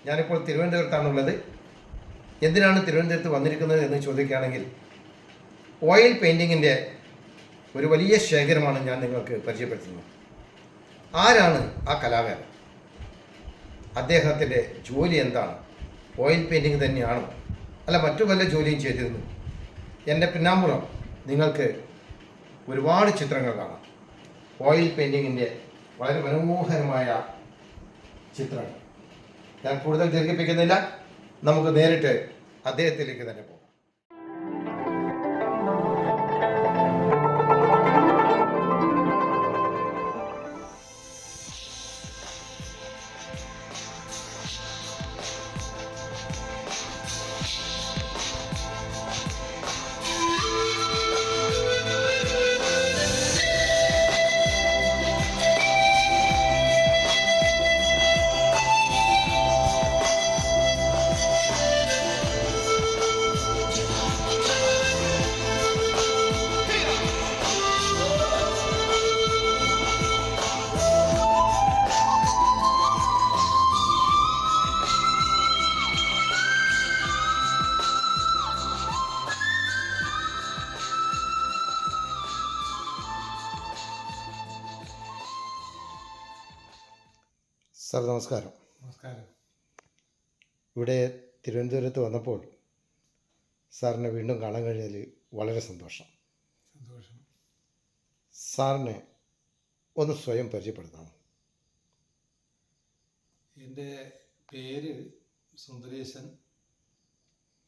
ഞാനിപ്പോൾ തിരുവനന്തപുരത്താണുള്ളത്. എന്തിനാണ് തിരുവനന്തപുരത്ത് വന്നിരിക്കുന്നത് എന്ന് ചോദിക്കുകയാണെങ്കിൽ, ഓയിൽ പെയിൻറ്റിങ്ങിൻ്റെ ഒരു വലിയ ശേഖരമാണ് ഞാൻ നിങ്ങൾക്ക് പരിചയപ്പെടുത്തുന്നത്. ആരാണ് ആ കലാകാരൻ? അദ്ദേഹത്തിൻ്റെ ജോലി എന്താണ്? ഓയിൽ പെയിൻറ്റിങ് തന്നെയാണോ, അല്ല മറ്റു വല്ല ജോലിയും ചെയ്തിരുന്നു? എൻ്റെ പിന്നാമ്പുറം നിങ്ങൾക്ക് ഒരുപാട് ചിത്രങ്ങൾ കാണാം. ഓയിൽ പെയിൻറ്റിങ്ങിൻ്റെ വളരെ മനോഹരമായ ചിത്രങ്ങൾ. ഞാൻ കൂടുതൽ ദീർഘിപ്പിക്കുന്നില്ല, നമുക്ക് നേരിട്ട് അദ്ദേഹത്തിലേക്ക് തന്നെ പോകാം. സാർ നമസ്കാരം. നമസ്കാരം. ഇവിടെ തിരുവനന്തപുരത്ത് വന്നപ്പോൾ സാറിനെ വീണ്ടും കാണാൻ കഴിഞ്ഞതിൽ വളരെ സന്തോഷം. സാറിനെ ഒന്ന് സ്വയം പരിചയപ്പെടുത്താമോ? എൻ്റെ പേര് സുന്ദരേശൻ.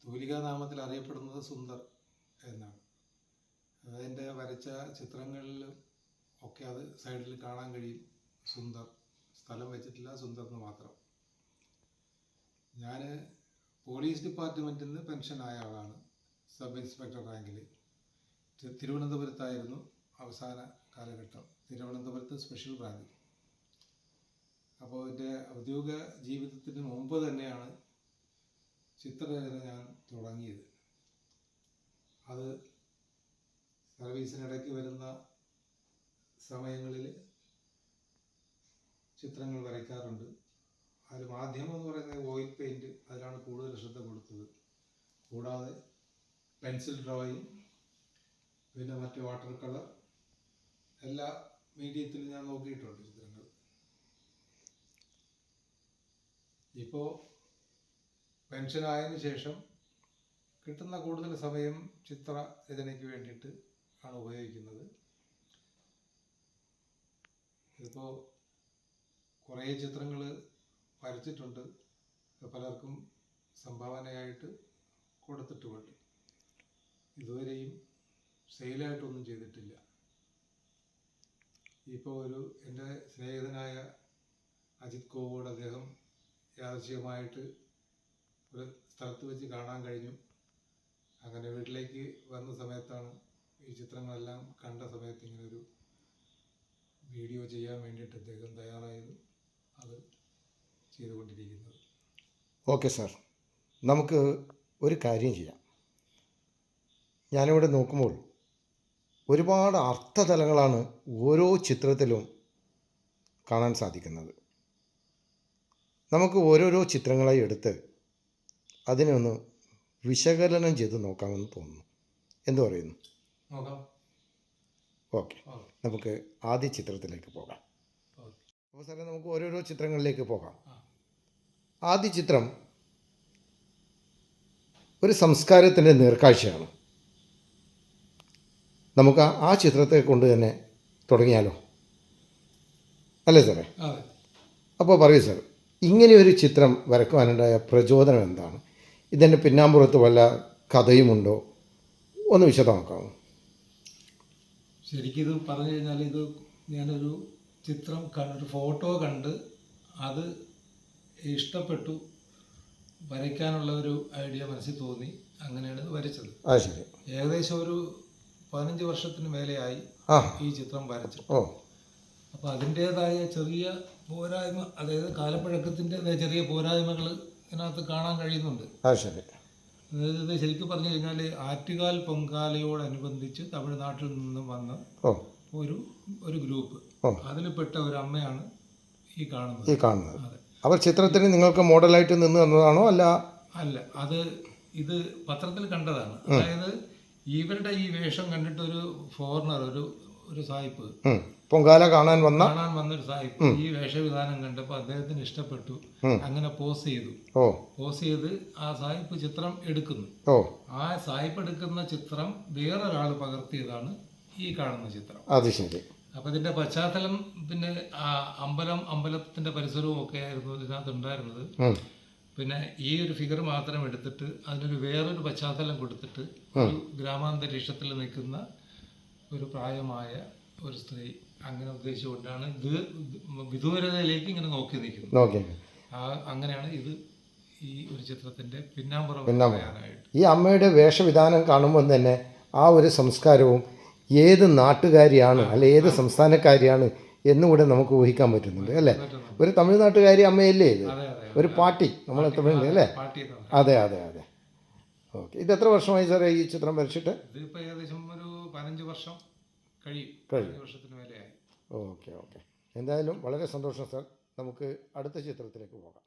തൂലികാനാമത്തിൽ അറിയപ്പെടുന്നത് സുന്ദർ എന്നാണ്. അതിൻ്റെ വരച്ച ചിത്രങ്ങളിൽ ഒക്കെ അത് സൈഡിൽ കാണാൻ കഴിയും. സുന്ദർ, സ്ഥലം വെച്ചിട്ടില്ല, സുന്ദർ എന്ന് മാത്രം. ഞാൻ പോലീസ് ഡിപ്പാർട്ട്മെൻറ്റിൽ നിന്ന് പെൻഷനായ ആളാണ്. സബ് ഇൻസ്പെക്ടർ റാങ്കിൽ. തിരുവനന്തപുരത്തായിരുന്നു അവസാന കാലഘട്ടം, തിരുവനന്തപുരത്ത് സ്പെഷ്യൽ ബ്രാഞ്ച്. അപ്പോൾ എൻ്റെ ഔദ്യോഗിക ജീവിതത്തിന് മുമ്പ് തന്നെയാണ് ചിത്രരചന ഞാൻ തുടങ്ങിയത്. അത് സർവീസിനിടയ്ക്ക് വരുന്ന സമയങ്ങളിൽ ചിത്രങ്ങൾ വരയ്ക്കാറുണ്ട്. അതിൽ മാധ്യമം എന്ന് പറയുന്നത് ഓയിൽ പെയിൻറ്റ്, അതിലാണ് കൂടുതൽ ശ്രദ്ധ കൊടുത്തത്. കൂടാതെ പെൻസിൽ ഡ്രോയിങ്, പിന്നെ മറ്റ് വാട്ടർ കളർ, എല്ലാ മീഡിയത്തിലും ഞാൻ നോക്കിയിട്ടുണ്ട് ചിത്രങ്ങൾ. ഇപ്പോൾ പെൻഷനായതിനു ശേഷം കിട്ടുന്ന കൂടുതൽ സമയം ചിത്രരചനയ്ക്ക് വേണ്ടിയിട്ട് ആണ് ഉപയോഗിക്കുന്നത്. ഇപ്പോൾ കുറേ ചിത്രങ്ങൾ വരച്ചിട്ടുണ്ട്, പലർക്കും സംഭാവനയായിട്ട് കൊടുത്തിട്ടുമുണ്ട്. ഇതുവരെയും സെയിലായിട്ടൊന്നും ചെയ്തിട്ടില്ല. ഇപ്പോൾ എൻ്റെ സ്നേഹിതനായ അജിത് കോവോട്, അദ്ദേഹം യാദൃശ്ചികമായിട്ട് ഒരു സ്ഥലത്ത് വെച്ച് കാണാൻ കഴിഞ്ഞു. അങ്ങനെ വീട്ടിലേക്ക് വന്ന സമയത്താണ് ഈ ചിത്രങ്ങളെല്ലാം കണ്ട സമയത്ത് ഇങ്ങനൊരു വീഡിയോ ചെയ്യാൻ വേണ്ടിയിട്ട് അദ്ദേഹം തയ്യാറായത്. അത് ചെയ്തുകൊണ്ടിരിക്കുന്നത്. ഓക്കെ സാർ, നമുക്ക് ഒരു കാര്യം ചെയ്യാം. ഞാനിവിടെ നോക്കുമ്പോൾ ഒരുപാട് അർത്ഥതലങ്ങളാണ് ഓരോ ചിത്രത്തിലും കാണാൻ സാധിക്കുന്നത്. നമുക്ക് ഓരോരോ ചിത്രങ്ങളായി എടുത്ത് അതിനെ ഒന്ന് വിശകലനം ചെയ്ത് നോക്കാമെന്ന് തോന്നുന്നു. എന്തു പറയുന്നു? ഓക്കെ, നമുക്ക് ആദ്യ ചിത്രത്തിലേക്ക് പോകാം. അപ്പോൾ സാറേ, നമുക്ക് ഓരോരോ ചിത്രങ്ങളിലേക്ക് പോകാം. ആദ്യ ചിത്രം ഒരു സംസ്കാരത്തിൻ്റെ നേർക്കാഴ്ചയാണ്. നമുക്ക് ആ ചിത്രത്തെ കൊണ്ട് തന്നെ തുടങ്ങിയാലോ, അല്ലേ സാറേ? അപ്പോൾ പറയൂ സാർ, ഇങ്ങനെയൊരു ചിത്രം വരയ്ക്കുവാനുണ്ടായ പ്രചോദനം എന്താണ്? ഇതിൻ്റെ പിന്നാമ്പുറത്ത് വല്ല കഥയുമുണ്ടോ? ഒന്ന് വിശദമാക്കാമോ? ശരിക്കും ഇത് പറഞ്ഞു കഴിഞ്ഞാൽ, ഇത് ഞാനൊരു ചിത്രം ഒരു ഫോട്ടോ കണ്ട് അത് ഇഷ്ടപ്പെട്ടു, വരയ്ക്കാനുള്ള ഒരു ഐഡിയ മനസ്സിൽ തോന്നി, അങ്ങനെയാണ് ഇത് വരച്ചത്. ശരി. ഏകദേശം ഒരു 15 വർഷത്തിന് മേലെയായി ഈ ചിത്രം വരച്ചിട്ട്. അപ്പോൾ അതിൻ്റേതായ ചെറിയ പോരായ്മ, അതായത് കാലപ്പഴക്കത്തിൻ്റെ ചെറിയ പോരായ്മകൾ ഇതിനകത്ത് കാണാൻ കഴിയുന്നുണ്ട്. അതായത് ശരിക്കും പറഞ്ഞു കഴിഞ്ഞാൽ, ആറ്റുകാൽ പൊങ്കാലയോടനുബന്ധിച്ച് തമിഴ്നാട്ടിൽ നിന്നും വന്ന ഒരു ഗ്രൂപ്പ്, അതിൽപ്പെട്ട ഒരു അമ്മയാണ് ഈ കാണുന്നത്. അതെ. അവർ ചിത്രത്തിന് നിങ്ങൾക്ക് മോഡലായിട്ട് നിന്ന് തന്നതാണോ അല്ല? അല്ല, ഇത് പത്രത്തിൽ കണ്ടതാണ്. അതായത് ഇവരുടെ ഈ വേഷം കണ്ടിട്ട് ഒരു ഫോറിനർ, ഒരു സായിപ്പ്, പൊങ്കാല കാണാൻ വന്നൊരു സായിപ്പ് ഈ വേഷവിധാനം കണ്ടപ്പോൾ അദ്ദേഹത്തിന് ഇഷ്ടപ്പെട്ടു. അങ്ങനെ പോസ് ചെയ്ത് ആ സായിപ്പ് ചിത്രം എടുക്കുന്നു. ആ സായിപ്പ് എടുക്കുന്ന ചിത്രം വേറൊരാൾ പകർത്തിയതാണ് ഈ കാണുന്ന ചിത്രം. അത് ശരി. അപ്പൊ ഇതിന്റെ പശ്ചാത്തലം പിന്നെ അമ്പലത്തിന്റെ പരിസരവും ഒക്കെ ആയിരുന്നു ഇതിനകത്ത് ഉണ്ടായിരുന്നത്. പിന്നെ ഈ ഒരു ഫിഗർ മാത്രം എടുത്തിട്ട് അതിനൊരു വേറൊരു പശ്ചാത്തലം കൊടുത്തിട്ട് ഒരു ഗ്രാമാന്തരീക്ഷത്തിൽ നിൽക്കുന്ന ഒരു പ്രായമായ ഒരു സ്ത്രീ, അങ്ങനെ ഉദ്ദേശിച്ചുകൊണ്ടാണ് ഇത് വിദൂരതയിലേക്ക് ഇങ്ങനെ നോക്കി നിൽക്കുന്നത്. അങ്ങനെയാണ് ഇത് ഈ ഒരു ചിത്രത്തിന്റെ പിന്നാമ്പുറം പറയാനായിട്ട്. ഈ അമ്മയുടെ വേഷവിധാനം കാണുമ്പോൾ തന്നെ ആ ഒരു സംസ്കാരവും ഏത് നാട്ടുകാരിയാണ് അല്ലെ ഏത് സംസ്ഥാനക്കാരിയാണ് എന്നുകൂടെ നമുക്ക് ഊഹിക്കാൻ പറ്റുന്നുണ്ട് അല്ലേ? ഒരു തമിഴ്നാട്ടുകാരി അമ്മയല്ലേ ഇത്? ഒരു പാട്ടി നമ്മൾ തമിഴ് അല്ലേ? അതെ. ഓക്കെ. ഇത് എത്ര വർഷമായി സാറേ ഈ ചിത്രം വരച്ചിട്ട്? ഇതിപ്പോൾ ഏകദേശം ഒരു 15 വർഷം കഴിയും. വർഷത്തിന് മേലെയായി. ഓക്കെ. എന്തായാലും വളരെ സന്തോഷം സാർ. നമുക്ക് അടുത്ത ചിത്രത്തിലേക്ക് പോകാം.